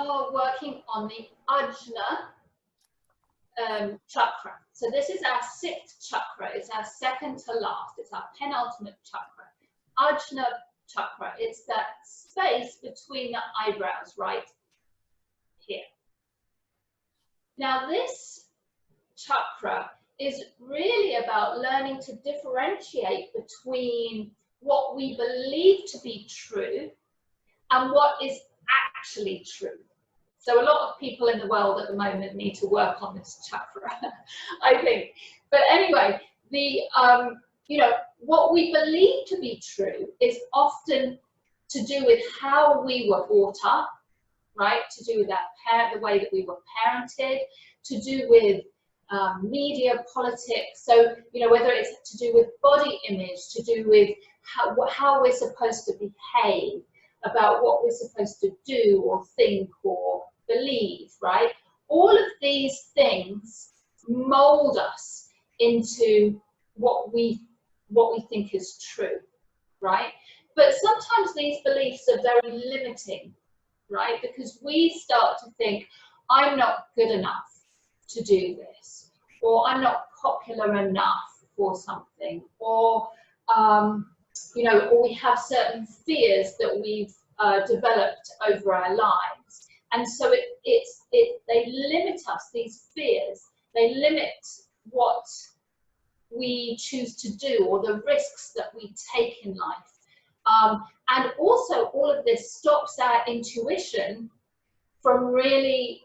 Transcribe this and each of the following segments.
are working on the Ajna Chakra. So this is our 6th chakra. It's our second to last. It's our penultimate chakra. Ajna Chakra. It's that space between the eyebrows right here. Now this chakra is really about learning to differentiate between what we believe to be true and what is actually true. So a lot of people in the world at the moment need to work on this chakra, I think. But anyway, the you know, what we believe to be true is often to do with how we were brought up, right? To do with the way that we were parented, to do with media, politics. So, you know, whether it's to do with body image, to do with how we're supposed to behave, about what we're supposed to do or think or believe, right? All of these things mold us into what we think is true, right? But sometimes these beliefs are very limiting, right? Because we start to think, I'm not good enough to do this, or I'm not popular enough for something, or you know, or we have certain fears that we've developed over our lives, and so they limit us. These fears, they limit what we choose to do or the risks that we take in life, and also all of this stops our intuition from really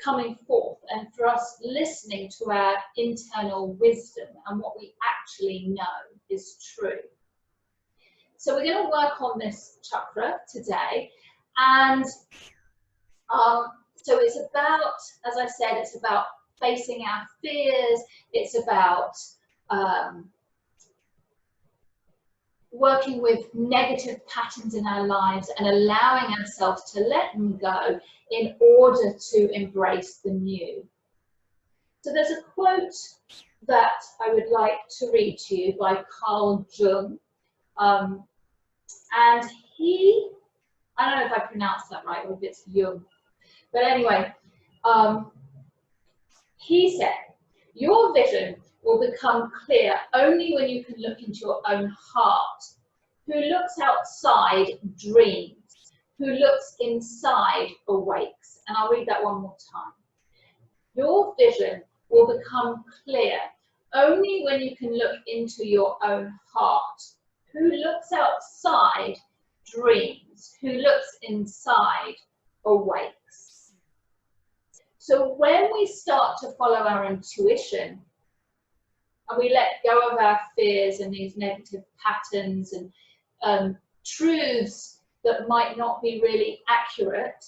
coming forth and for us listening to our internal wisdom and what we actually know is true. So we're going to work on this chakra today, and so it's about, as I said, it's about facing our fears, it's about working with negative patterns in our lives and allowing ourselves to let them go in order to embrace the new. So there's a quote that I would like to read to you by Carl Jung. And he, I don't know if I pronounced that right or if it's Jung, but anyway, he said, your vision will become clear only when you can look into your own heart. Who looks outside dreams, who looks inside awakes. And I'll read that one more time. Your vision will become clear only when you can look into your own heart. Who looks outside dreams, who looks inside awakes. So when we start to follow our intuition and we let go of our fears and these negative patterns and truths that might not be really accurate,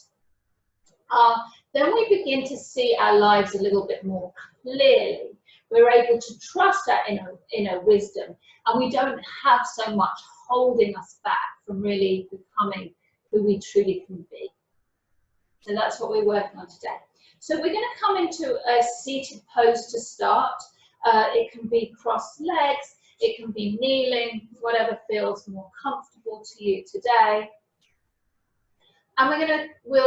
then we begin to see our lives a little bit more clearly. We're able to trust our inner wisdom, and we don't have so much holding us back from really becoming who we truly can be. So that's what we're working on today. So we're going to come into a seated pose to start. It can be crossed legs, it can be kneeling, whatever feels more comfortable to you today. And we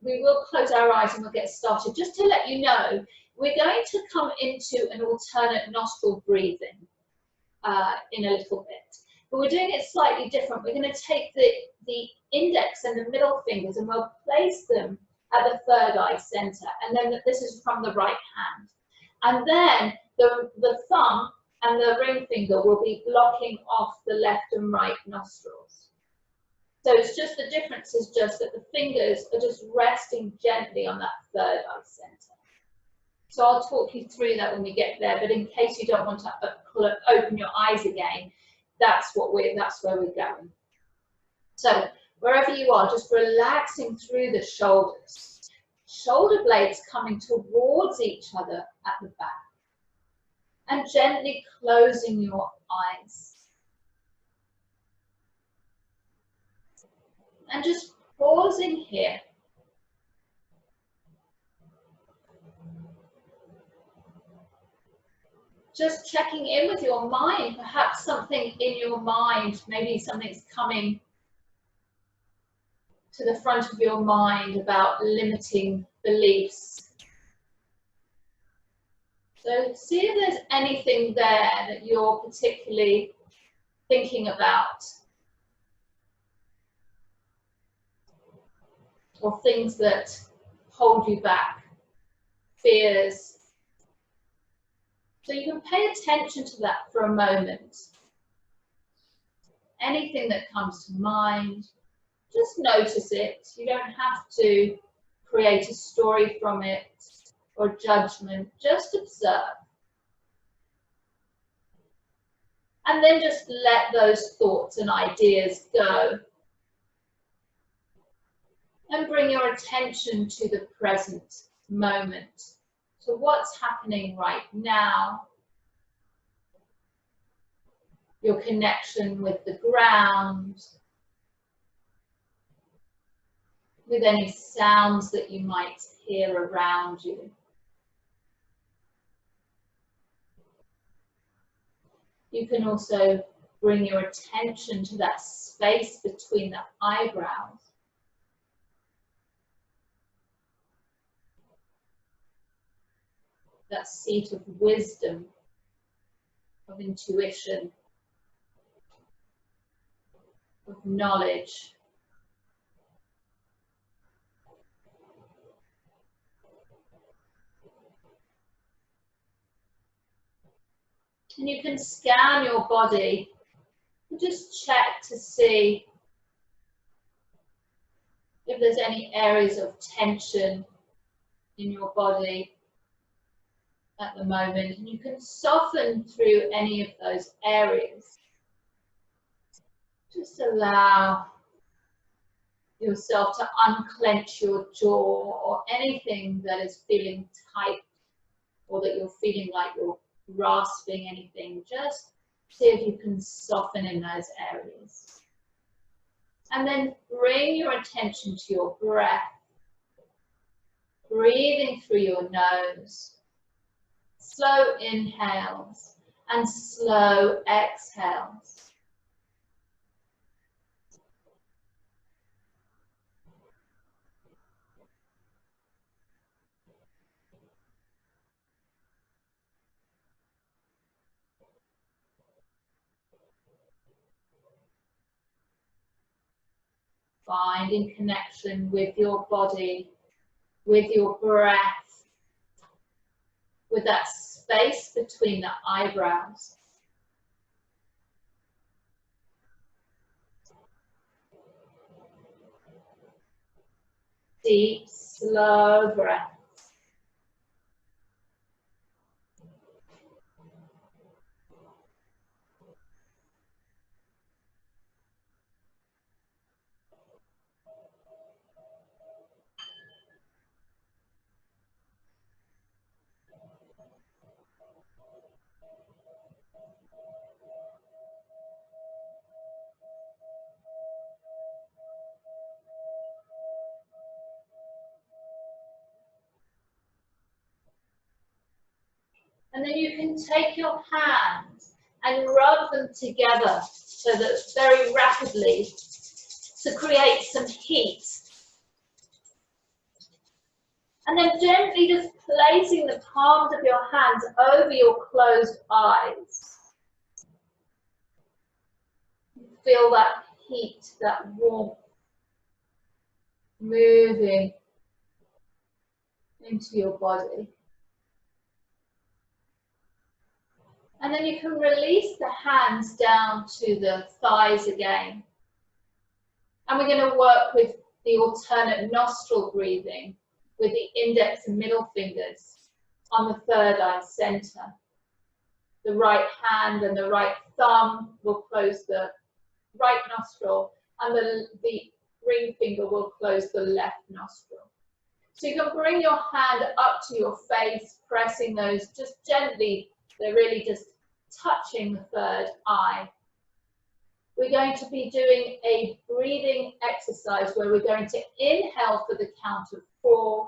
will close our eyes and we'll get started. Just to let you know, we're going to come into an alternate nostril breathing in a little bit. But we're doing it slightly different. We're going to take the index and the middle fingers and we'll place them at the third eye center. And then this is from the right hand. And then the thumb and the ring finger will be blocking off the left and right nostrils. So it's just the difference is just that the fingers are just resting gently on that third eye center. So I'll talk you through that when we get there, but in case you don't want to open your eyes again, that's where we're going. So wherever you are, just relaxing through the shoulders. Shoulder blades coming towards each other at the back. And gently closing your eyes. And just pausing here. Just checking in with your mind, perhaps something in your mind, maybe something's coming to the front of your mind about limiting beliefs. So see if there's anything there that you're particularly thinking about, or things that hold you back, fears. So you can pay attention to that for a moment. Anything that comes to mind, just notice it. You don't have to create a story from it or judgment, just observe. And then just let those thoughts and ideas go. And bring your attention to the present moment. So what's happening right now? Your connection with the ground, with any sounds that you might hear around you. You can also bring your attention to that space between the eyebrows. That seat of wisdom, of intuition, of knowledge. And you can scan your body and just check to see if there's any areas of tension in your body at the moment. And you can soften through any of those areas. Just allow yourself to unclench your jaw or anything that is feeling tight or that you're feeling like you're grasping anything. Just see if you can soften in those areas. And then bring your attention to your breath. Breathing through your nose. Slow inhales and slow exhales. Finding connection with your body, with your breath, with that space between the eyebrows. Deep, slow breath. And then you can take your hands and rub them together so that very rapidly to create some heat. And then gently just placing the palms of your hands over your closed eyes. Feel that heat, that warmth moving into your body. And then you can release the hands down to the thighs again. And we're going to work with the alternate nostril breathing with the index and middle fingers on the third eye center. The right hand and the right thumb will close the right nostril and the ring finger will close the left nostril. So you can bring your hand up to your face, pressing those just gently. They're really just touching the third eye. We're going to be doing a breathing exercise where we're going to inhale for the count of 4,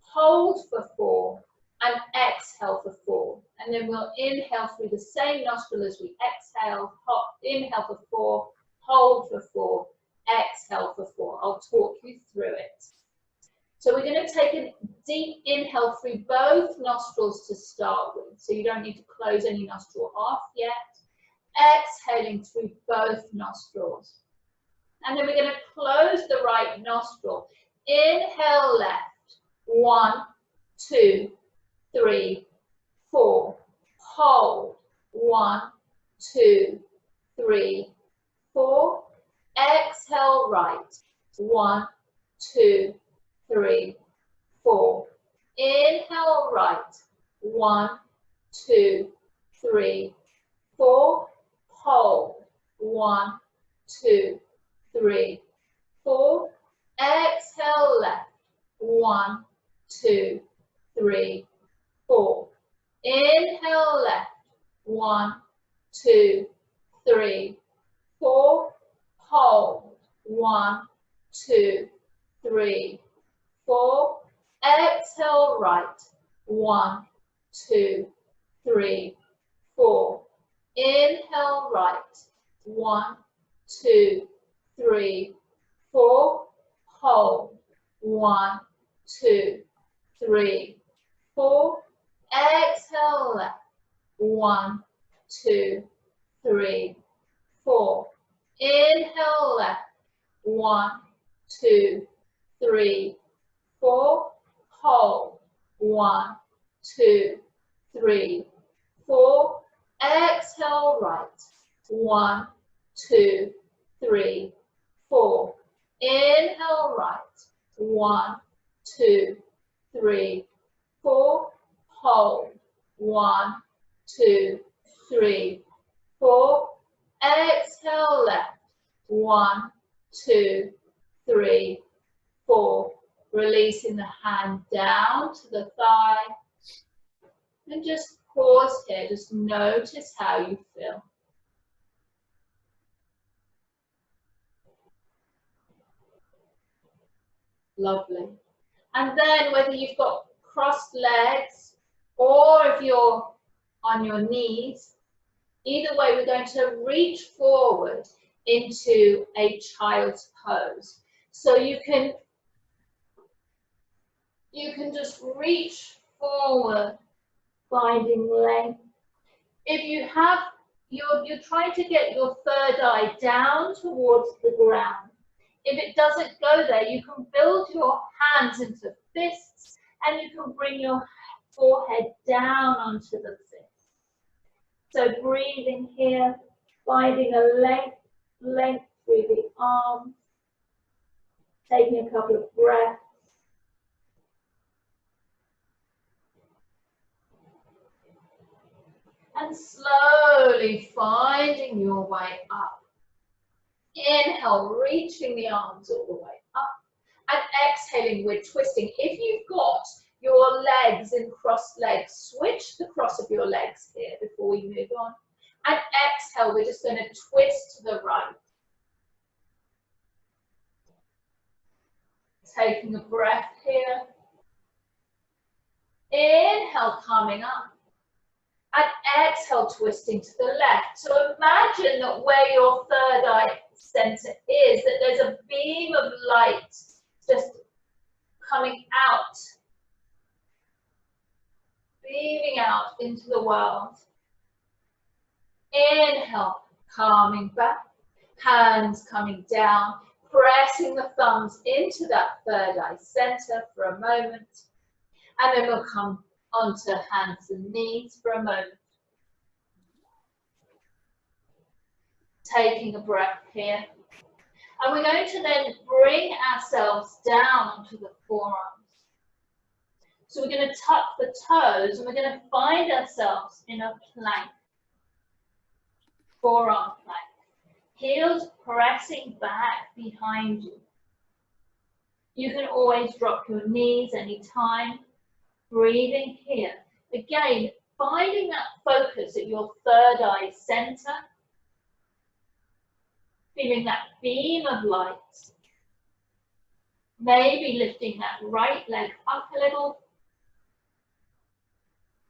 hold for 4, and exhale for 4. And then we'll inhale through the same nostril as we exhale, inhale for 4, hold for 4, exhale for 4. I'll talk you through it. So we're going to take a deep inhale through both nostrils to start with. So you don't need to close any nostril off yet. Exhaling through both nostrils. And then we're going to close the right nostril. Inhale left. 1, 2, 3, 4. Hold. 1, 2, 3, 4. Exhale right. 1, 2, 3, 4. Inhale right. 1, 2, 3, 4. Hold. 1, 2, 3, 4. Exhale left. 1, 2, 3, 4. Inhale left. 1, 2, 3, 4. Hold. 1, 2, 3, 4. Exhale right. 1, 2, 3, 4. Inhale right. 1, 2, 3, 4. Hold. 1, 2, 3, 4. Exhale left. 1, 2, 3, 4. Inhale left. 1, 2, 3, 4. Hold. 1, 2, 3, 4. Exhale right. 1, 2, 3, 4. Inhale right. 1, 2, 3, 4. Hold. 1, 2, 3, 4. Exhale left. 1, 2, 3, 4. Releasing the hand down to the thigh. And just pause here. Just notice how you feel. Lovely. And then whether you've got crossed legs or if you're on your knees, either way we're going to reach forward into a child's pose. So you can just reach forward, finding length. If you have, you're trying to get your third eye down towards the ground. If it doesn't go there, you can build your hands into fists and you can bring your forehead down onto the fist. So breathing here, finding a length through the arms, taking a couple of breaths. And slowly finding your way up. Inhale, reaching the arms all the way up. And exhaling, we're twisting. If you've got your legs in crossed legs, switch the cross of your legs here before we move on. And exhale, we're just going to twist to the right. Taking a breath here. Inhale, coming up. And exhale, twisting to the left. So imagine that where your third eye center is, that there's a beam of light just coming out, beaming out into the world. Inhale, calming back, hands coming down, pressing the thumbs into that third eye center for a moment. And then we'll come onto hands and knees for a moment. Taking a breath here. And we're going to then bring ourselves down onto the forearms. So we're going to tuck the toes and we're going to find ourselves in a plank. Forearm plank. Heels pressing back behind you. You can always drop your knees anytime. Breathing here. Again, finding that focus at your third eye center. Feeling that beam of light. Maybe lifting that right leg up a little.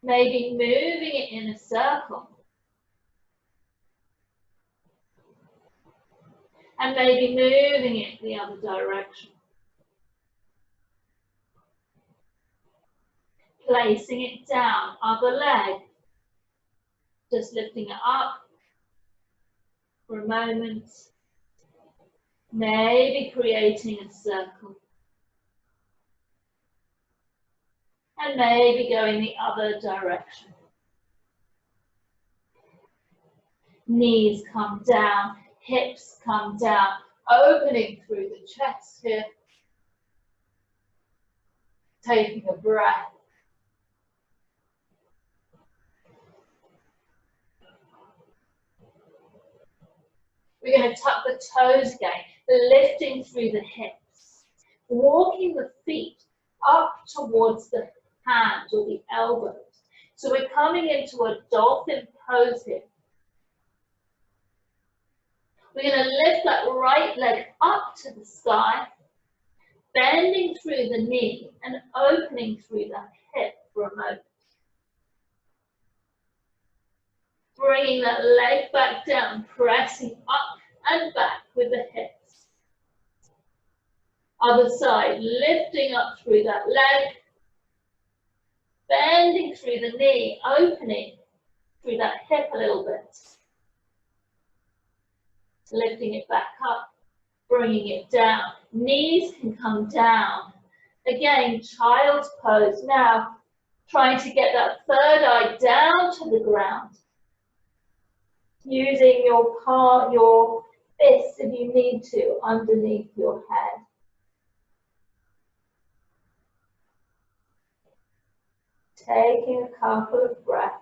Maybe moving it in a circle. And maybe moving it the other direction. Placing it down, other leg. Just lifting it up for a moment. Maybe creating a circle. And maybe going the other direction. Knees come down, hips come down, opening through the chest here. Taking a breath. We're going to tuck the toes again, lifting through the hips, walking the feet up towards the hands or the elbows. So we're coming into a dolphin pose here. We're going to lift that right leg up to the sky, bending through the knee and opening through the hip for a moment. Bringing that leg back down, pressing up and back with the hips. Other side, lifting up through that leg, bending through the knee, opening through that hip a little bit. Lifting it back up, bringing it down. Knees can come down. Again, child's pose. Now, trying to get that third eye down to the ground. Using your fists, if you need to, underneath your head. Taking a couple of breaths.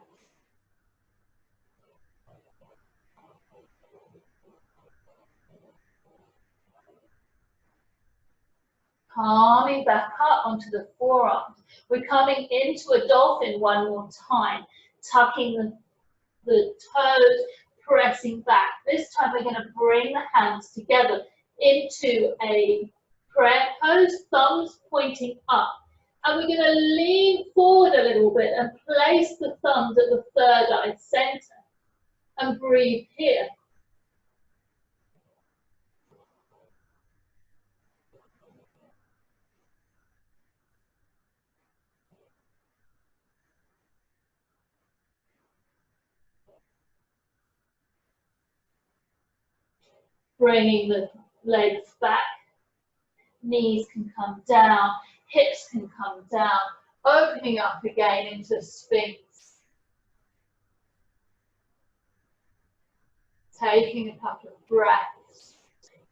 Calming back up onto the forearms. We're coming into a dolphin one more time, tucking the toes, pressing back. This time we're going to bring the hands together into a prayer pose, thumbs pointing up. And we're going to lean forward a little bit and place the thumbs at the third eye center. And breathe here. Bringing the legs back. Knees can come down, hips can come down, opening up again into Sphinx. Taking a couple of breaths,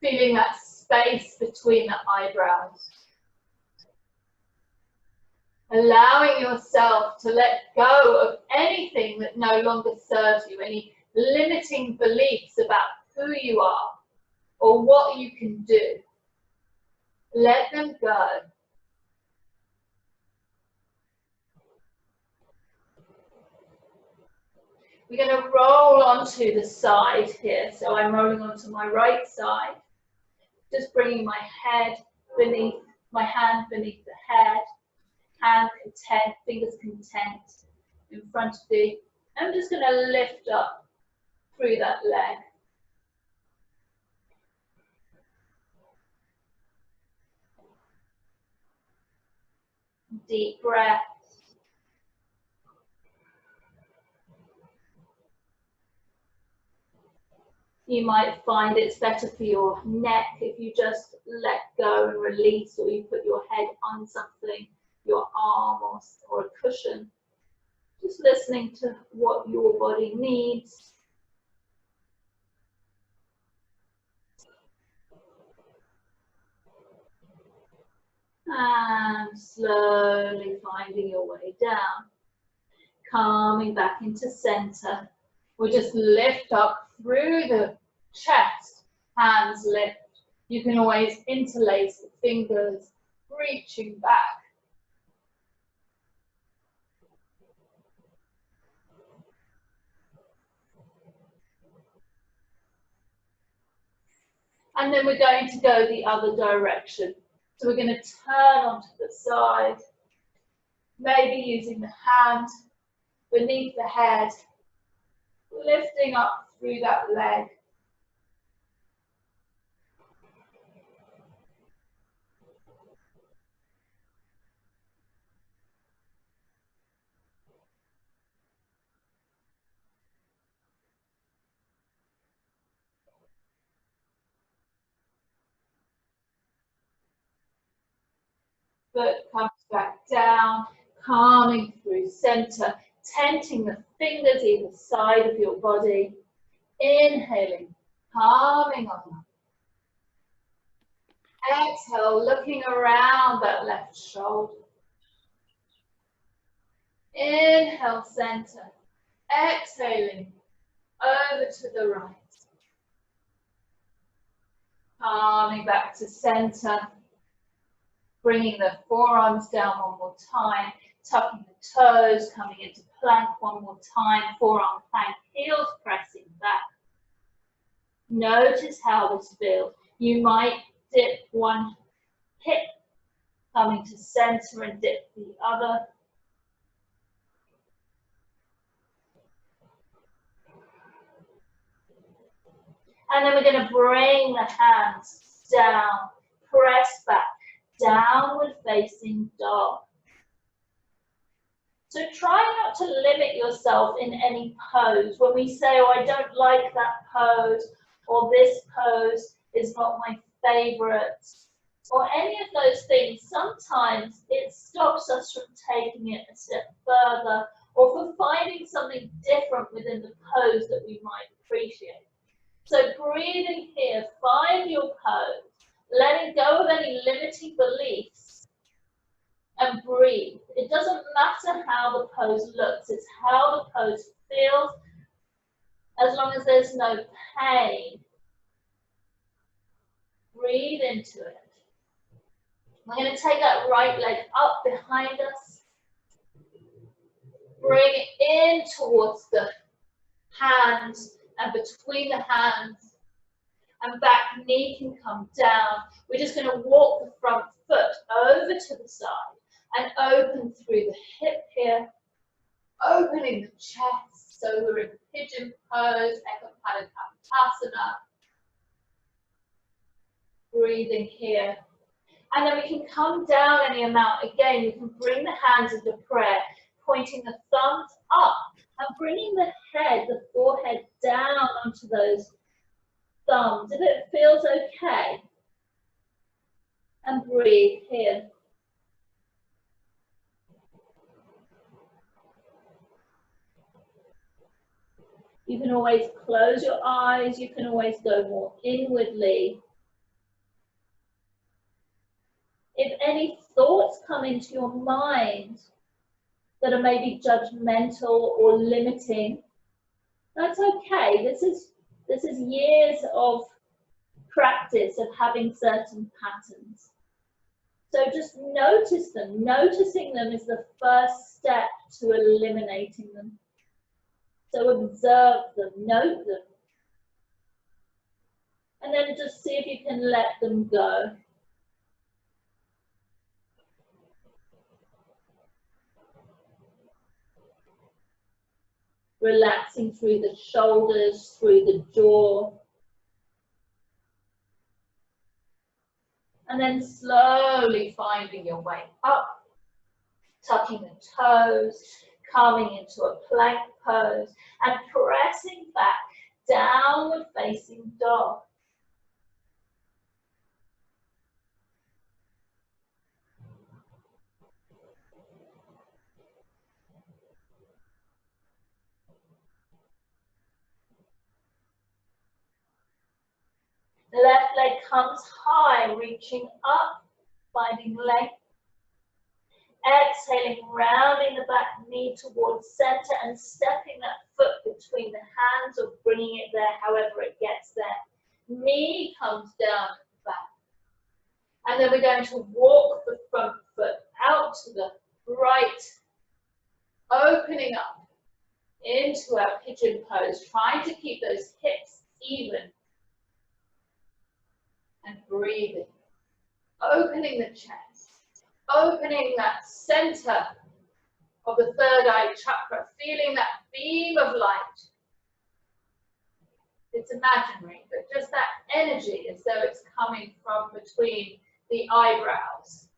feeling that space between the eyebrows. Allowing yourself to let go of anything that no longer serves you, any limiting beliefs about who you are or what you can do. Let them go. We're going to roll onto the side here. So I'm rolling onto my right side, just bringing my head beneath, my hand beneath the head, hand content, fingers content in front of the, I'm just going to lift up through that leg. Deep breath. You might find it's better for your neck if you just let go and release, or you put your head on something, your arm or a cushion. Just listening to what your body needs. And slowly finding your way down. Coming back into center. We'll just lift up through the chest, hands lift. You can always interlace the fingers, reaching back. And then we're going to go the other direction. So we're going to turn onto the side, maybe using the hand beneath the head, lifting up through that leg. foot comes back down, calming through center, tenting the fingers either side of your body. Inhaling, calming on. Exhale, looking around that left shoulder. Inhale, center. Exhaling, over to the right. Calming back to center. Bringing the forearms down one more time. Tucking the toes, coming into plank one more time. Forearm plank, heels pressing back. Notice how this feels. You might dip one hip, coming to center and dip the other. And then we're going to bring the hands down, press back, downward facing dog. So try not to limit yourself in any pose. When we say, oh, I don't like that pose, or this pose is not my favorite, or any of those things, sometimes it stops us from taking it a step further, or for finding something different within the pose that we might appreciate. So breathing here, find your pose, letting go of any limiting beliefs, and breathe. It doesn't matter how the pose looks, it's how the pose feels, as long as there's no pain. Breathe into it. We're going to take that right leg up behind us. Bring it in towards the hands and between the hands. And back knee can come down. We're just going to walk the front foot over to the side and open through the hip here, opening the chest. So we're in pigeon pose, Ekapada Kapotasana. Breathing here. And then we can come down any amount. Again, we can bring the hands into prayer, pointing the thumbs up and bringing the head, the forehead down onto those thumbs. If it feels okay. And breathe here. You can always close your eyes. You can always go more inwardly. If any thoughts come into your mind that are maybe judgmental or limiting, that's okay. This is years of practice of having certain patterns. So just notice them. Noticing them is the first step to eliminating them. So observe them, note them. And then just see if you can let them go. Relaxing through the shoulders, through the jaw. And then slowly finding your way up, tucking the toes, coming into a plank pose, and pressing back, downward facing dog. The left leg comes high, reaching up, finding length. Exhaling, rounding the back knee towards center and stepping that foot between the hands or bringing it there, however it gets there. Knee comes down at the back. And then we're going to walk the front foot out to the right, opening up into our pigeon pose, trying to keep those hips even. And breathing, opening the chest, opening that center of the third eye chakra, feeling that beam of light. It's imaginary, but just that energy as though it's coming from between the eyebrows.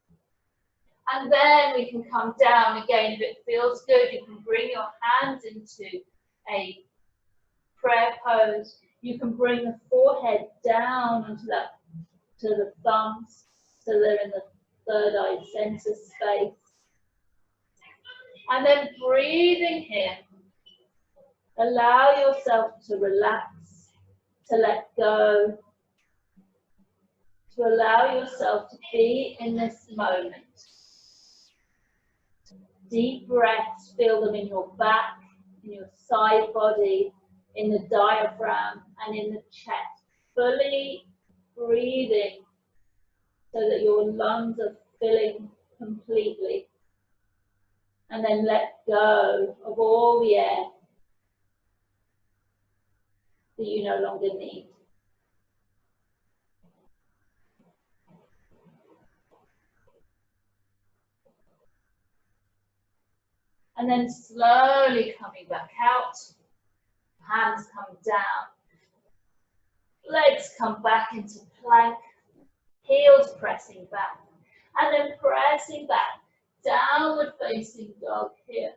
And then we can come down again. If it feels good, you can bring your hands into a prayer pose. You can bring the forehead down onto that, to the thumbs, so they're in the third eye center space. And then breathing here. Allow yourself to relax, to let go, to allow yourself to be in this moment. Deep breaths, feel them in your back, in your side body, in the diaphragm, and in the chest. Fully breathing so that your lungs are filling completely. And then let go of all the air that you no longer need. And then slowly coming back out, hands come down, legs come back into plank, heels pressing back, and then pressing back, downward facing dog here.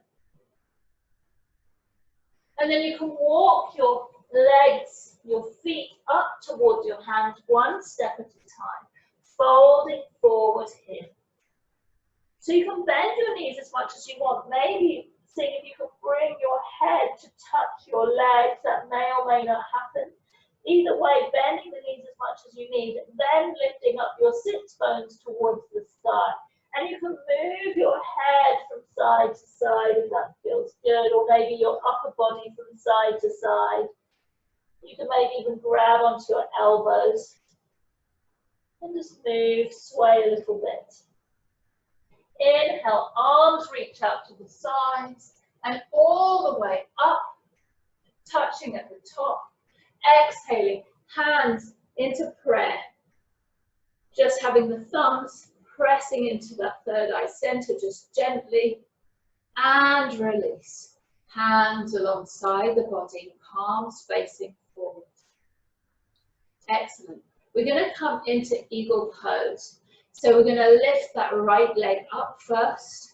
And then you can walk your legs, your feet up towards your hands, one step at a time, folding forward here. So you can bend your knees as much as you want. Maybe see if you can bring your head to touch your legs. That may or may not happen. Either way, bending the knees as much as you need, then lifting up your sits bones towards the sky. And you can move your head from side to side if that feels good, or maybe your upper body from side to side. You can maybe even grab onto your elbows and just move, sway a little bit. Inhale, arms reach out to the sides and all the way up, touching at the top. Exhaling, hands into prayer. Just having the thumbs pressing into that third eye center, just gently, and release. Hands alongside the body, palms facing forward. Excellent. We're going to come into eagle pose. So we're going to lift that right leg up first,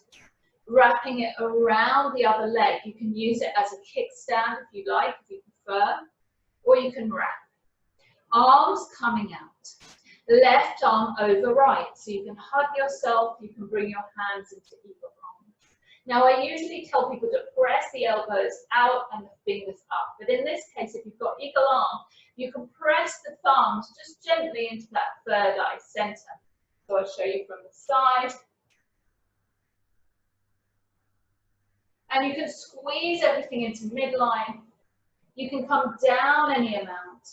wrapping it around the other leg. You can use it as a kickstand if you like, if you prefer, or you can wrap. Arms coming out, left arm over right. So you can hug yourself, you can bring your hands into eagle arm. Now I usually tell people to press the elbows out and the fingers up. But in this case, if you've got eagle arm, you can press the thumbs just gently into that third eye center. So I'll show you from the side. And you can squeeze everything into midline. You can come down any amount,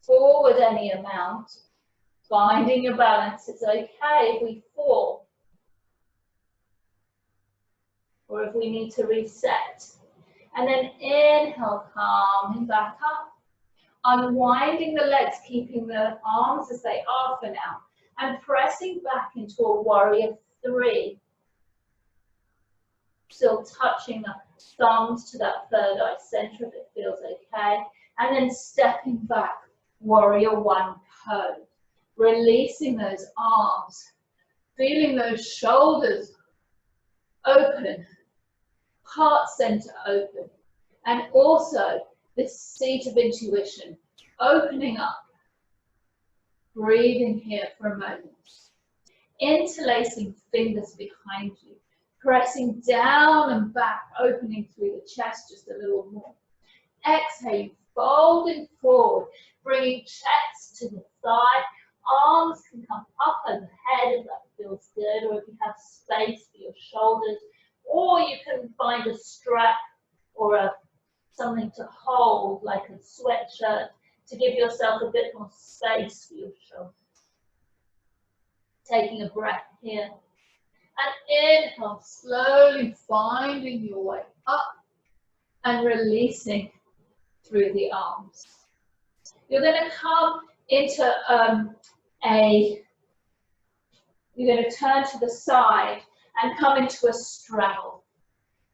forward any amount. Finding your balance. It's okay if we fall, or if we need to reset. And then inhale, coming back up. Unwinding the legs, keeping the arms as they are for now, and pressing back into a warrior three. Still touching the thumbs to that third eye center if it feels okay. And then stepping back, warrior one pose. Releasing those arms, feeling those shoulders open, heart center open, and also this seat of intuition, opening up, breathing here for a moment. Interlacing fingers behind you, pressing down and back, opening through the chest just a little more. Exhaling, folding forward, bringing chest to the side. Arms can come up overhead if that feels good, or if you have space for your shoulders, or you can find a strap or something to hold, like a sweatshirt, to give yourself a bit more space for your shoulders. Taking a breath here. And inhale, slowly finding your way up and releasing through the arms. You're going to come into you're going to turn to the side and come into a straddle.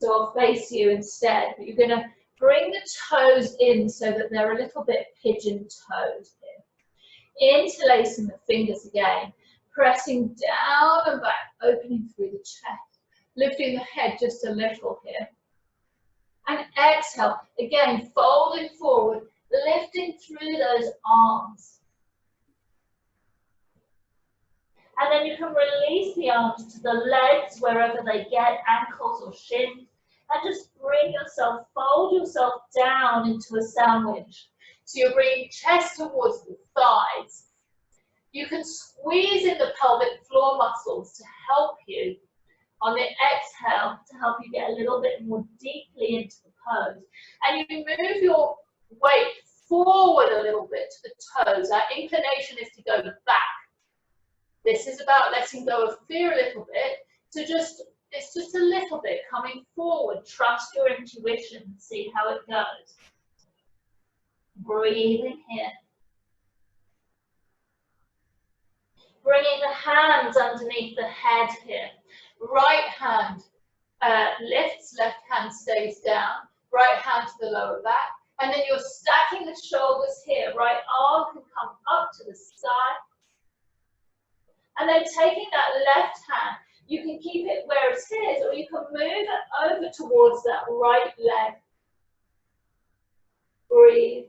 So I'll face you instead, but you're going to bring the toes in so that they're a little bit pigeon-toed here. Interlacing the fingers again, pressing down and back, opening through the chest, lifting the head just a little here. And exhale, again, folding forward, lifting through those arms. And then you can release the arms to the legs, wherever they get, ankles or shins. And just bring yourself, fold yourself down into a sandwich. So you're bringing chest towards the thighs. You can squeeze in the pelvic floor muscles to help you on the exhale, to help you get a little bit more deeply into the pose. And you move your weight forward a little bit to the toes. Our inclination is to go back. This is about letting go of fear a little bit, it's just a little bit coming forward. Trust your intuition, see how it goes. Breathing here. Bringing the hands underneath the head here. Right hand lifts, left hand stays down. Right hand to the lower back. And then you're stacking the shoulders here. Right arm can come up to the side. And then taking that left hand, you can keep it where it is, or you can move it over towards that right leg. Breathe.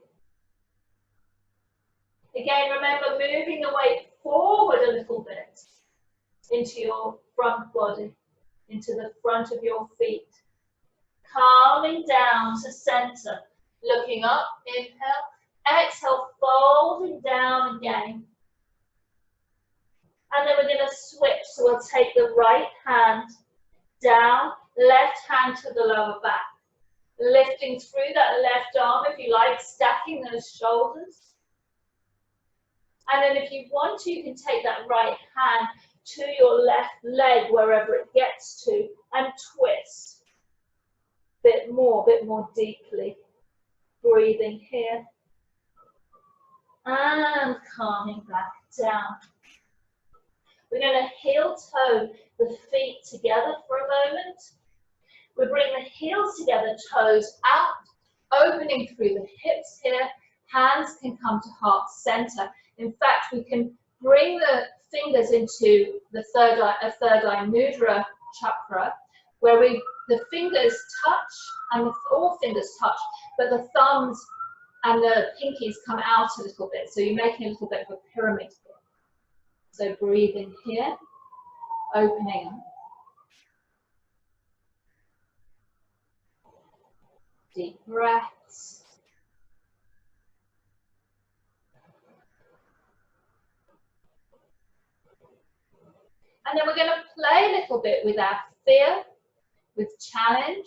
Again, remember moving the weight forward a little bit into your front body, into the front of your feet. Calming down to center. Looking up, inhale. Exhale, folding down again. And then we're going to switch. So we'll take the right hand down, left hand to the lower back. Lifting through that left arm, if you like, stacking those shoulders. And then if you want to, you can take that right hand to your left leg, wherever it gets to, and twist. Bit more deeply. Breathing here. And calming back down. We're going to heel toe the feet together for a moment. We bring the heels together, toes out, opening through the hips here. Hands can come to heart center. In fact, we can bring the fingers into the third eye mudra chakra, where the fingers touch and all fingers touch, but the thumbs and the pinkies come out a little bit. So you're making a little bit of a pyramid here. So breathing here, opening up. Deep breaths. And then we're going to play a little bit with our fear, with challenge,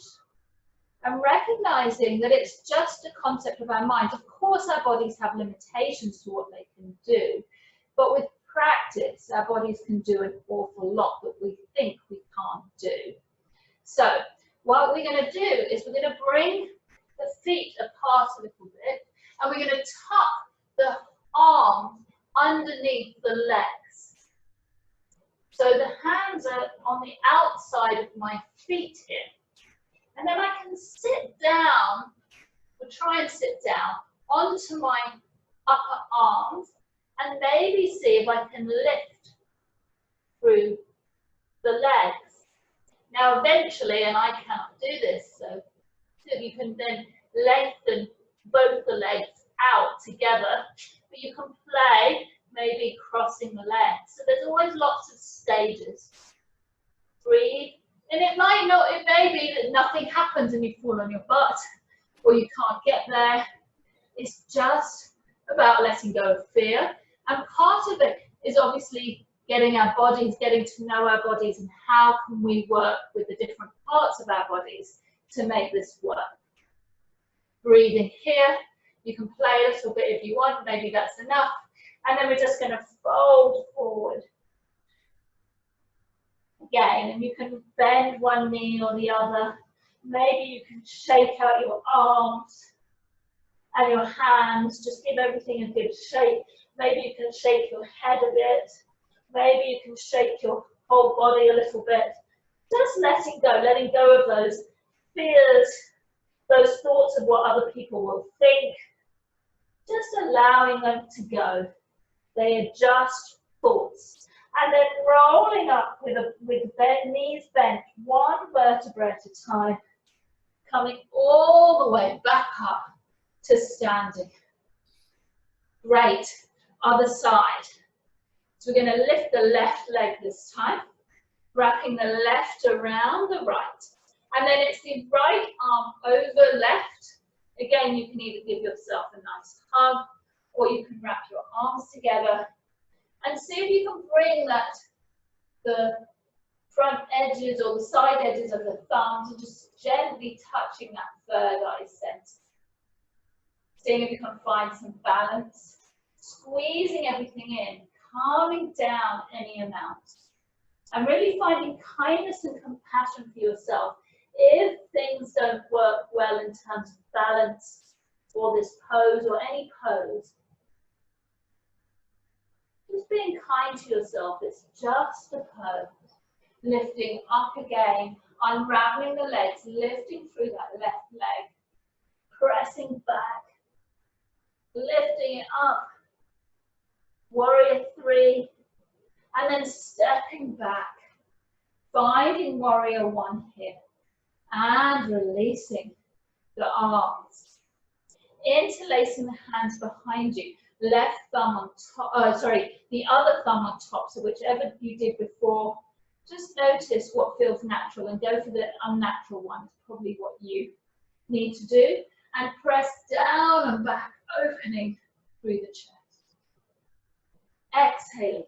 and recognizing that it's just a concept of our mind. Of course, our bodies have limitations to what they can do, but with practice, our bodies can do an awful lot that we think we can't do. So what we're going to do is we're going to bring the feet apart a little bit, and we're going to tuck the arms underneath the legs. So the hands are on the outside of my feet here. And then I can sit down, or try and sit down, onto my upper arms, and maybe see if I can lift through the legs. Now eventually, and I cannot do this, so you can then lengthen both the legs out together, but you can play maybe crossing the legs. So there's always lots of stages. Breathe, and it may be that nothing happens and you fall on your butt, or you can't get there. It's just about letting go of fear. And part of it is obviously getting our bodies, getting to know our bodies, and how can we work with the different parts of our bodies to make this work. Breathing here. You can play a little bit if you want, maybe that's enough. And then we're just going to fold forward. Again, and you can bend one knee or the other. Maybe you can shake out your arms and your hands. Just give everything a good shake. Maybe you can shake your head a bit. Maybe you can shake your whole body a little bit. Just letting go of those fears, those thoughts of what other people will think. Just allowing them to go. They are just thoughts. And then rolling up with knees bent, one vertebra at a time, coming all the way back up to standing. Great. Other side. So we're going to lift the left leg this time, wrapping the left around the right. And then it's the right arm over left. Again, you can either give yourself a nice hug, or you can wrap your arms together and see if you can bring the front edges or the side edges of the thumbs and just gently touching that third eye center. Seeing if you can find some balance, squeezing everything in, calming down any amount. And really finding kindness and compassion for yourself if things don't work well in terms of balance or this pose or any pose. Just being kind to yourself, it's just a pose. Lifting up again, unraveling the legs, lifting through that left leg, pressing back, lifting it up, warrior three, and then stepping back, finding warrior one here, and releasing the arms. Interlacing the hands behind you, left thumb on top, the other thumb on top, so whichever you did before, just notice what feels natural and go for the unnatural one, probably what you need to do, and press down and back, opening through the chest. Exhaling,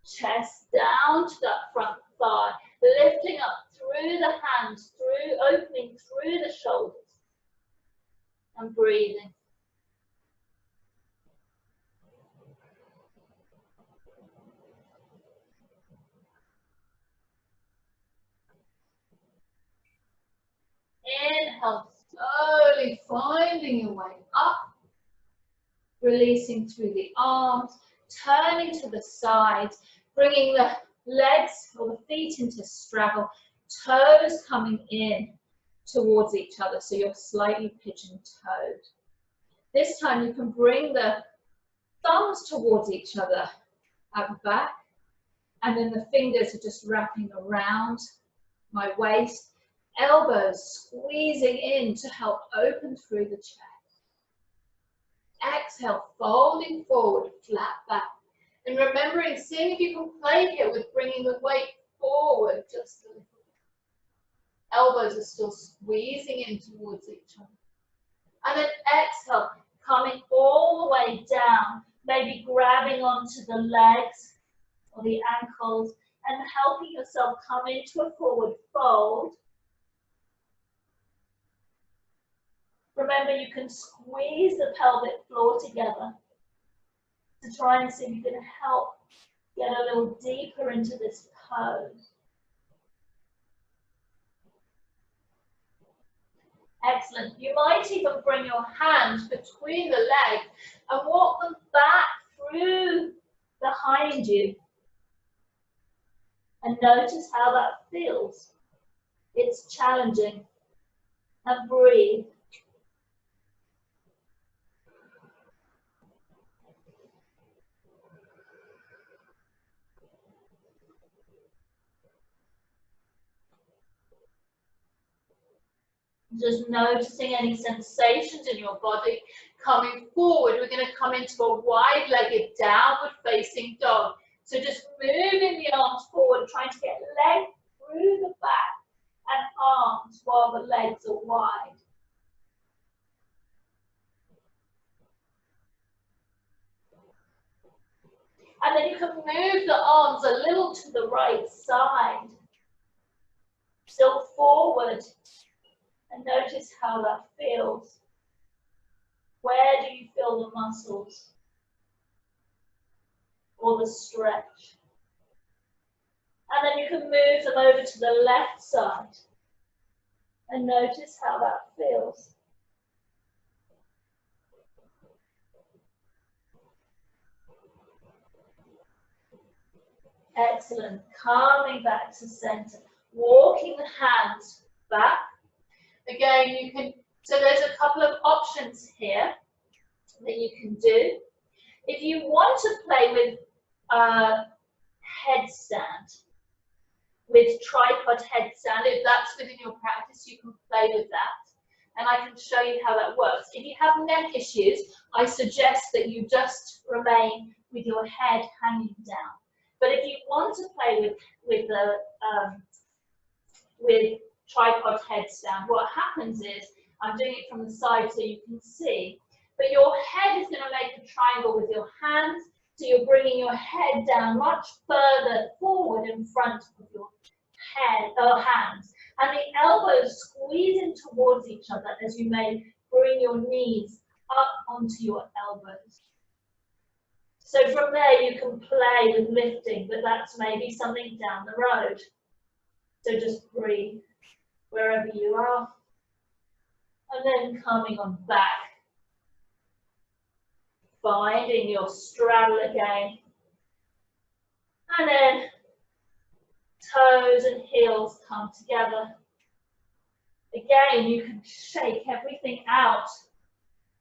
chest down to that front thigh, lifting up through the hands, opening through the shoulders, and breathing. Inhale, slowly finding your way up, releasing through the arms, turning to the sides, bringing the legs or the feet into straddle, toes coming in towards each other, so you're slightly pigeon-toed. This time you can bring the thumbs towards each other at the back, and then the fingers are just wrapping around my waist, elbows squeezing in to help open through the chest. Exhale, folding forward, flat back. And remembering, seeing if you can play here with bringing the weight forward just a little bit. Elbows are still squeezing in towards each other. And then exhale, coming all the way down, maybe grabbing onto the legs or the ankles and helping yourself come into a forward fold. Remember, you can squeeze the pelvic floor together to try and see if you can help get a little deeper into this pose. Excellent. You might even bring your hands between the legs and walk them back through behind you. And notice how that feels. It's challenging. And breathe. Just noticing any sensations in your body. Coming forward, we're going to come into a wide-legged downward facing dog. So just moving the arms forward, trying to get leg through the back and arms while the legs are wide. And then you can move the arms a little to the right side. Still forward. And notice how that feels. Where do you feel the muscles or the stretch? And then you can move them over to the left side and notice how that feels. Excellent. Calming back to center. Walking the hands back. Again, you can, so there's a couple of options here that you can do. If you want to play with headstand, with tripod headstand, if that's within your practice, you can play with that. And I can show you how that works. If you have neck issues, I suggest that you just remain with your head hanging down. But if you want to play with tripod headstand, what happens is, I'm doing it from the side so you can see, but your head is going to make a triangle with your hands, so you're bringing your head down much further forward in front of your head or hands, and the elbows squeeze in towards each other as you may bring your knees up onto your elbows. So from there you can play with lifting, but that's maybe something down the road. So just breathe wherever you are. And then coming on back. Finding your straddle again. And then toes and heels come together. Again, you can shake everything out.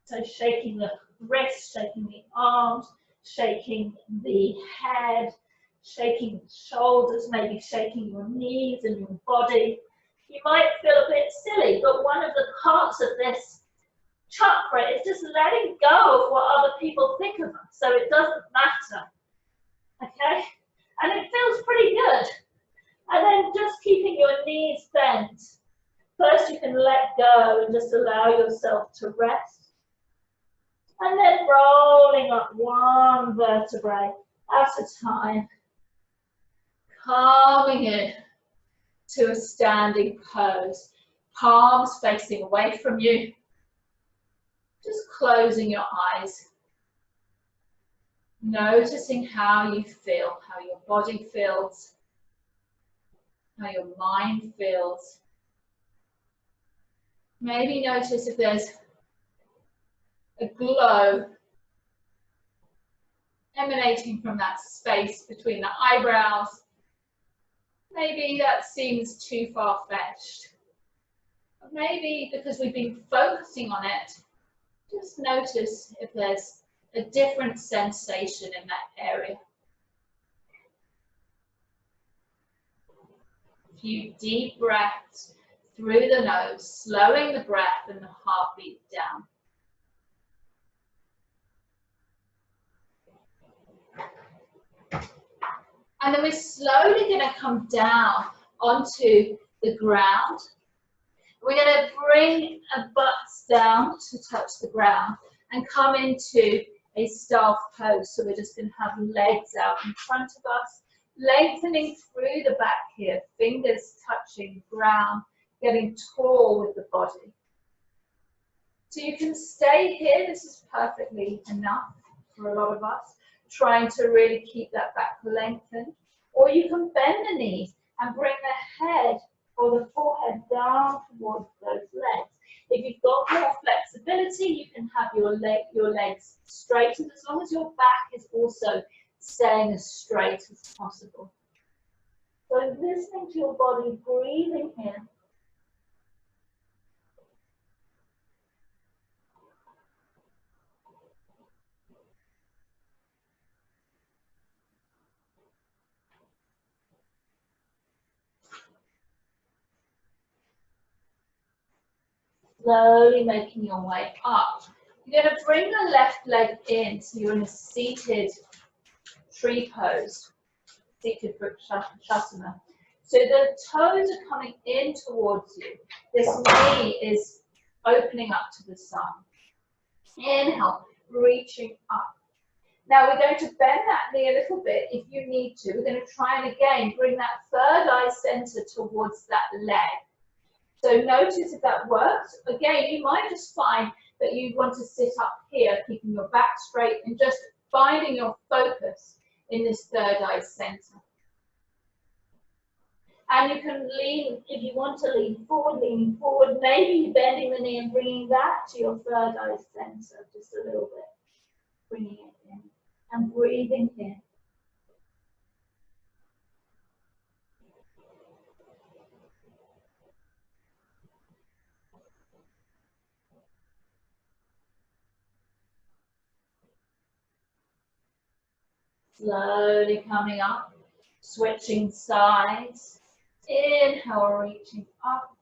So shaking the wrists, shaking the arms, shaking the head, shaking the shoulders, maybe shaking your knees and your body. You might feel a bit silly, but one of the parts of this chakra is just letting go of what other people think of us, so it doesn't matter. Okay? And it feels pretty good. And then just keeping your knees bent. First you can let go and just allow yourself to rest. And then rolling up one vertebrae at a time. Coming in to a standing pose. Palms facing away from you. Just closing your eyes. Noticing how you feel, how your body feels, how your mind feels. Maybe notice if there's a glow emanating from that space between the eyebrows. Maybe that seems too far-fetched. Maybe because we've been focusing on it, just notice if there's a different sensation in that area. A few deep breaths through the nose, slowing the breath and the heartbeat down. And then we're slowly going to come down onto the ground. We're going to bring our butts down to touch the ground and come into a staff pose. So we're just going to have legs out in front of us, lengthening through the back here, fingers touching ground, getting tall with the body. So you can stay here. This is perfectly enough for a lot of us, trying to really keep that back lengthened. Or you can bend the knees and bring the head or the forehead down towards those legs. If you've got more flexibility, you can have your legs straightened as long as your back is also staying as straight as possible. So listening to your body, breathing in. Slowly making your way up. You're going to bring the left leg in, so you're in a seated tree pose, seated Vrikshasana. So the toes are coming in towards you. This knee is opening up to the sun. Inhale, reaching up. Now we're going to bend that knee a little bit if you need to. We're going to try and again bring that third eye center towards that leg. So notice if that works. Again, you might just find that you want to sit up here, keeping your back straight and just finding your focus in this third eye center. And you can lean, if you want to lean forward, leaning forward, maybe bending the knee and bringing that to your third eye center just a little bit. Bringing it in and breathing in. Slowly coming up, switching sides. Inhale, reaching up.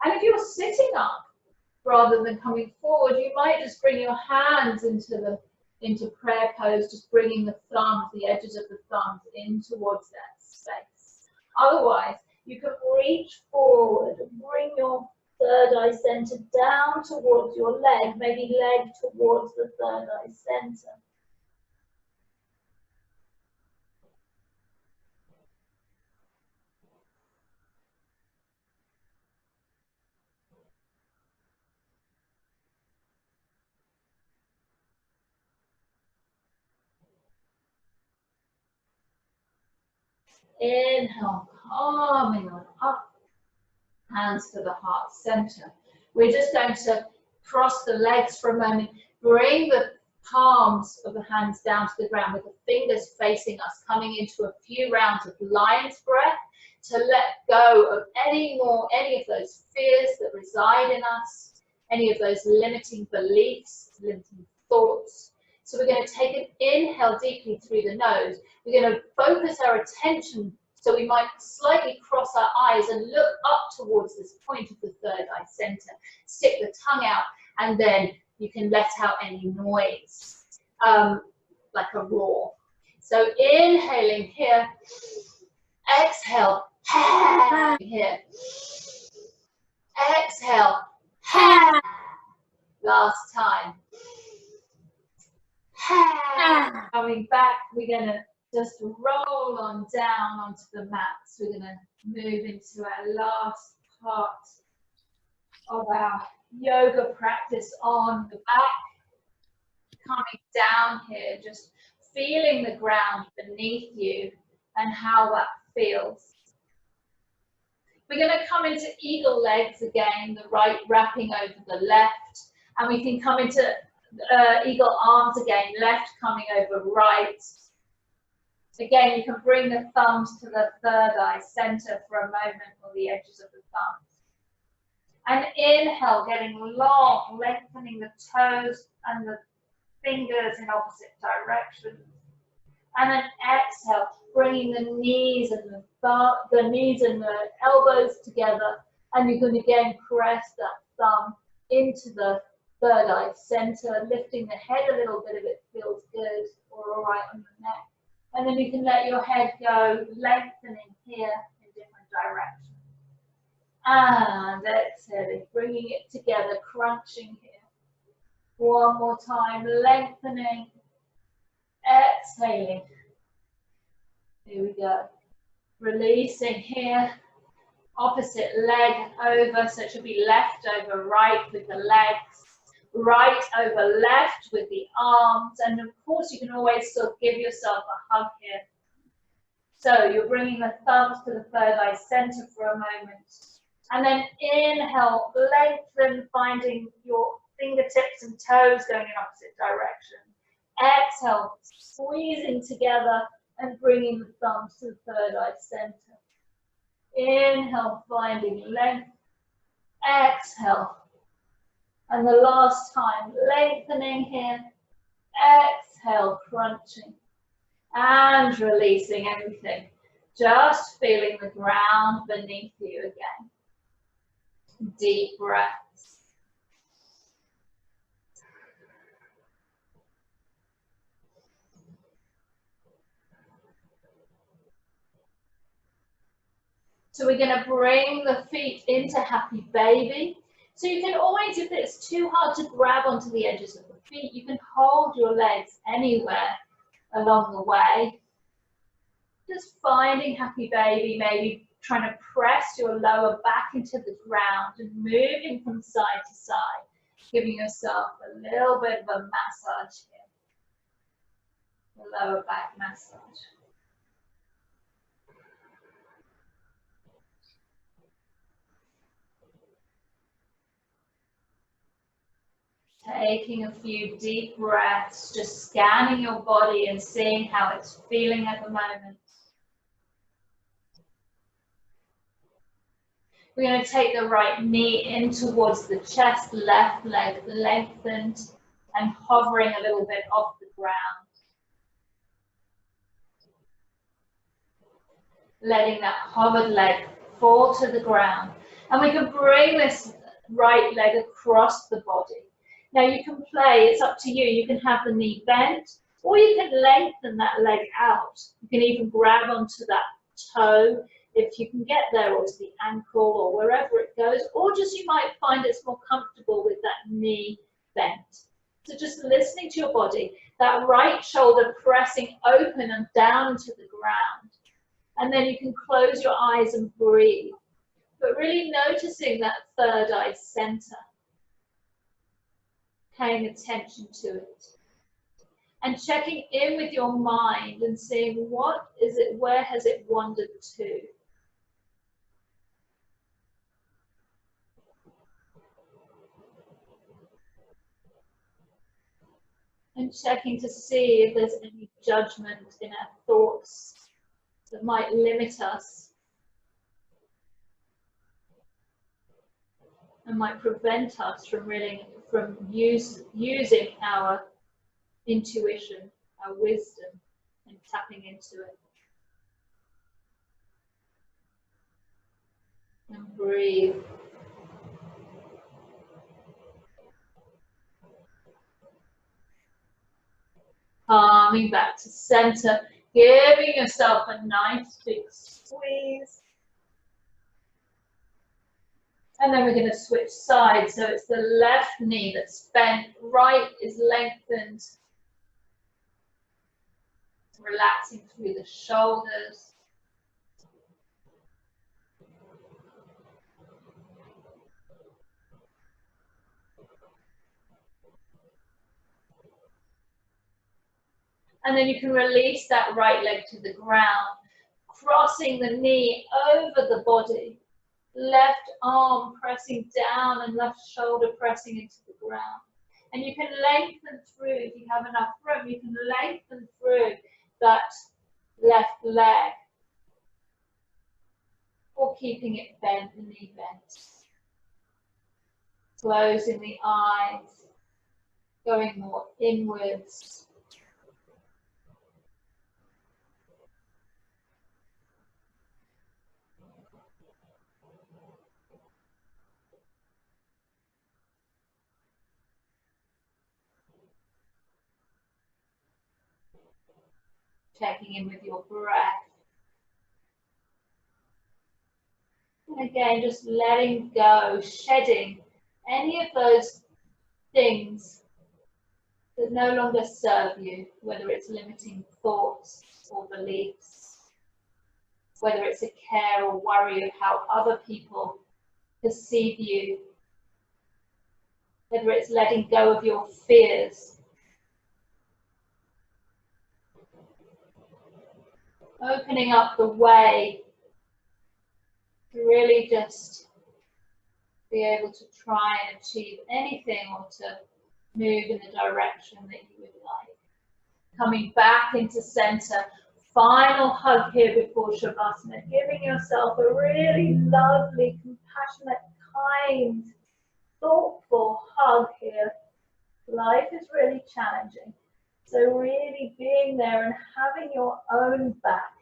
And if you're sitting up rather than coming forward, you might just bring your hands into the into prayer pose, just bringing the thumbs, the edges of the thumbs in towards that space. Otherwise, you can reach forward and bring your third eye center down towards your leg, maybe leg towards the third eye center. Inhale, calming on up, hands to the heart center. We're just going to cross the legs for a moment, bring the palms of the hands down to the ground with the fingers facing us, coming into a few rounds of lion's breath to let go of any of those fears that reside in us, any of those limiting beliefs, limiting thoughts. So we're going to take an inhale deeply through the nose. We're going to focus our attention, so we might slightly cross our eyes and look up towards this point of the third eye center. Stick the tongue out, and then you can let out any noise, like a roar. So inhaling here, exhale, here, exhale, last time. Coming back, we're going to just roll on down onto the mats. We're going to move into our last part of our yoga practice on the back. Coming down here, just feeling the ground beneath you and how that feels. We're going to come into eagle legs again, the right wrapping over the left, and we can come into eagle arms again, left coming over right. Again, you can bring the thumbs to the third eye center for a moment, or the edges of the thumbs. And inhale, getting long, lengthening the toes and the fingers in opposite directions. And then exhale, bringing the knees and the elbows together, and you can again press that thumb into the third eye center, lifting the head a little bit if it feels good or all right on the neck. And then you can let your head go, lengthening here in different directions. And exhaling, bringing it together, crunching here. One more time, lengthening, exhaling. Here we go. Releasing here. Opposite leg over, so it should be left over right with the legs. Right over left with the arms, and of course you can always still give yourself a hug here. So you're bringing the thumbs to the third eye center for a moment, and then inhale, lengthen, finding your fingertips and toes going in opposite directions. Exhale, squeezing together and bringing the thumbs to the third eye center. Inhale, finding length. Exhale. And the last time, lengthening here, exhale, crunching, and releasing everything. Just feeling the ground beneath you again. Deep breaths. So we're going to bring the feet into happy baby. So you can always, if it's too hard to grab onto the edges of the feet, you can hold your legs anywhere along the way. Just finding happy baby, maybe trying to press your lower back into the ground and moving from side to side, giving yourself a little bit of a massage here. The lower back massage. Taking a few deep breaths, just scanning your body and seeing how it's feeling at the moment. We're going to take the right knee in towards the chest, left leg lengthened and hovering a little bit off the ground. Letting that hovered leg fall to the ground. And we can bring this right leg across the body. Now you can play, it's up to you. You can have the knee bent, or you can lengthen that leg out. You can even grab onto that toe if you can get there, or to the ankle, or wherever it goes, or just you might find it's more comfortable with that knee bent. So just listening to your body, that right shoulder pressing open and down into the ground. And then you can close your eyes and breathe, but really noticing that third eye center, paying attention to it. And checking in with your mind and seeing what is it, where has it wandered to? And checking to see if there's any judgment in our thoughts that might limit us and might prevent us from using our intuition, our wisdom, and tapping into it. And breathe. Calming back to center, giving yourself a nice big squeeze. And then we're going to switch sides. So it's the left knee that's bent, right is lengthened. Relaxing through the shoulders. And then you can release that right leg to the ground, crossing the knee over the body. Left arm pressing down and left shoulder pressing into the ground. And you can lengthen through, if you have enough room, you can lengthen through that left leg, or keeping it bent, the knee bent. Closing the eyes, going more inwards. Checking in with your breath. And again, just letting go, shedding any of those things that no longer serve you, whether it's limiting thoughts or beliefs, whether it's a care or worry of how other people perceive you, whether it's letting go of your fears. Opening up the way to really just be able to try and achieve anything, or to move in the direction that you would like. Coming back into center. Final hug here before Shavasana. Giving yourself a really lovely, compassionate, kind, thoughtful hug here. Life is really challenging. So really being there and having your own back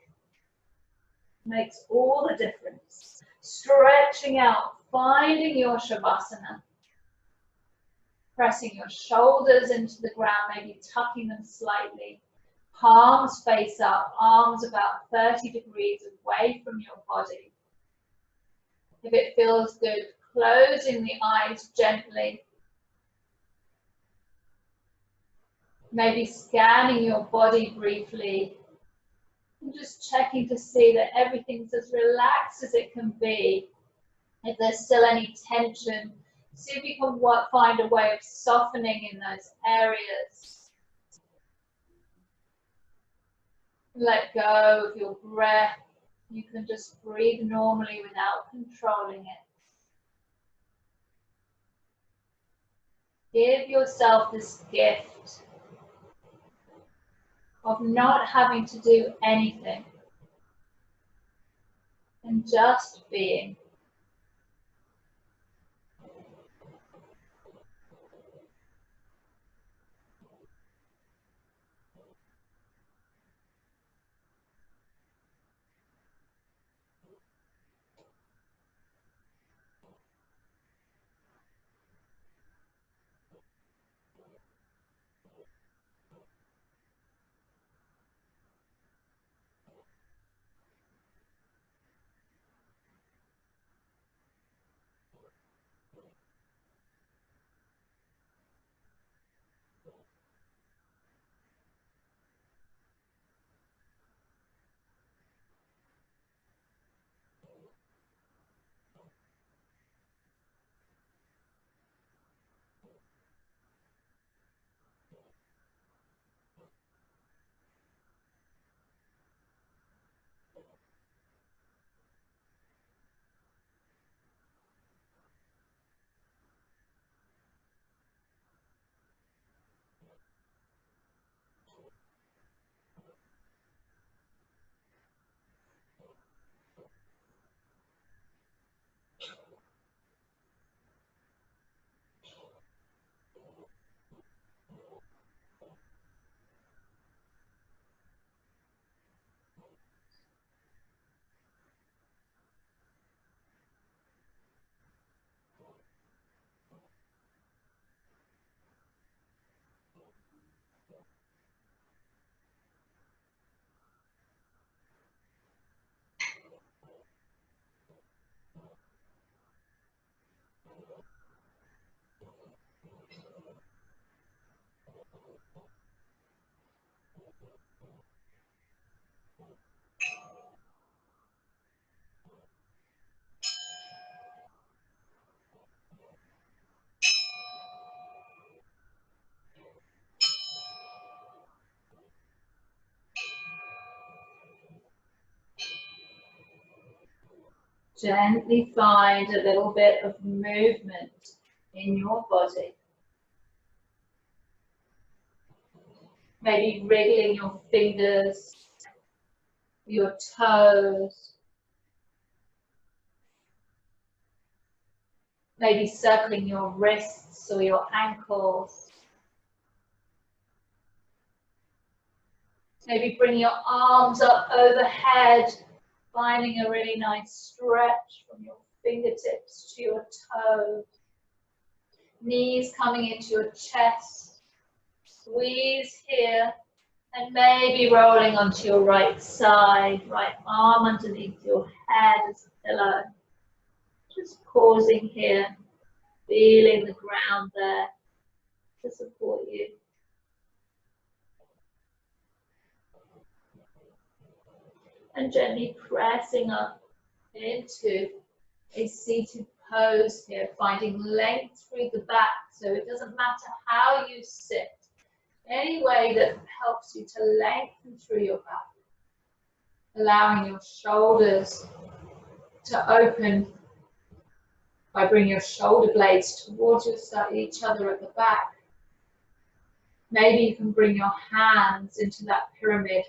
makes all the difference. Stretching out, finding your Shavasana. Pressing your shoulders into the ground, maybe tucking them slightly. Palms face up, arms about 30 degrees away from your body. If it feels good, closing the eyes gently. Maybe scanning your body briefly. And just checking to see that everything's as relaxed as it can be. If there's still any tension, see if you can find a way of softening in those areas. Let go of your breath. You can just breathe normally without controlling it. Give yourself this gift of not having to do anything and just being. Gently find a little bit of movement in your body. Maybe wriggling your fingers, your toes. Maybe circling your wrists or your ankles. Maybe bring your arms up overhead, finding a really nice stretch from your fingertips to your toes. Knees coming into your chest. Squeeze here. And maybe rolling onto your right side, right arm underneath your head as a pillow. Just pausing here, feeling the ground there to support you. And gently pressing up into a seated pose here, finding length through the back, so it doesn't matter how you sit. Any way that helps you to lengthen through your back. Allowing your shoulders to open by bringing your shoulder blades towards each other at the back. Maybe you can bring your hands into that pyramid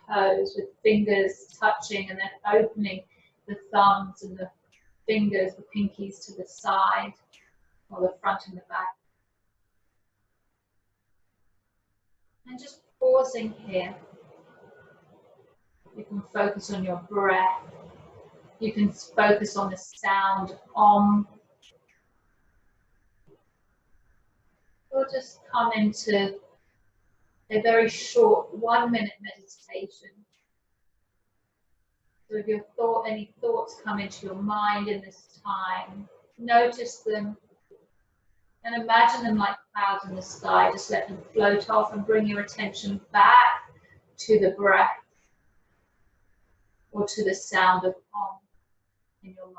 pose with fingers touching and then opening the thumbs and the fingers, the pinkies to the side or the front and the back. And just pausing here. You can focus on your breath. You can focus on the sound Om. Or just come into a very short 1-minute meditation. So if any thoughts come into your mind in this time, notice them and imagine them like clouds in the sky. Just let them float off and bring your attention back to the breath or to the sound of Om in your mind.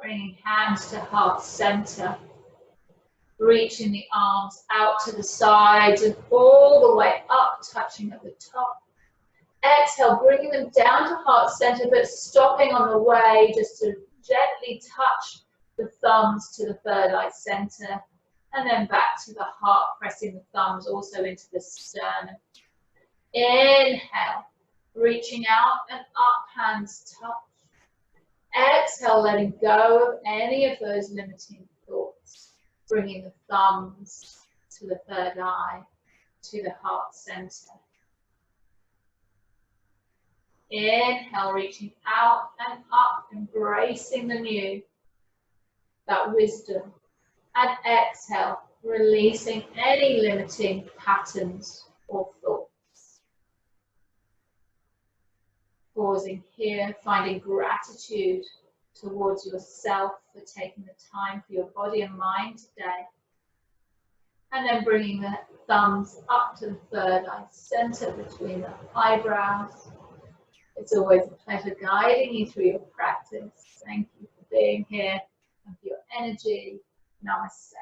Bringing hands to heart center. Reaching the arms out to the sides and all the way up, touching at the top. Exhale, bringing them down to heart center, but stopping on the way just to gently touch the thumbs to the third eye center. And then back to the heart, pressing the thumbs also into the sternum. Inhale, reaching out and up, hands touch. Exhale, letting go of any of those limiting thoughts. Bringing the thumbs to the third eye, to the heart center. Inhale, reaching out and up, embracing the new, that wisdom. And exhale, releasing any limiting patterns or thoughts. Pausing here, finding gratitude towards yourself for taking the time for your body and mind today. And then bringing the thumbs up to the third eye center between the eyebrows. It's always a pleasure guiding you through your practice. Thank you for being here and for your energy. Namaste.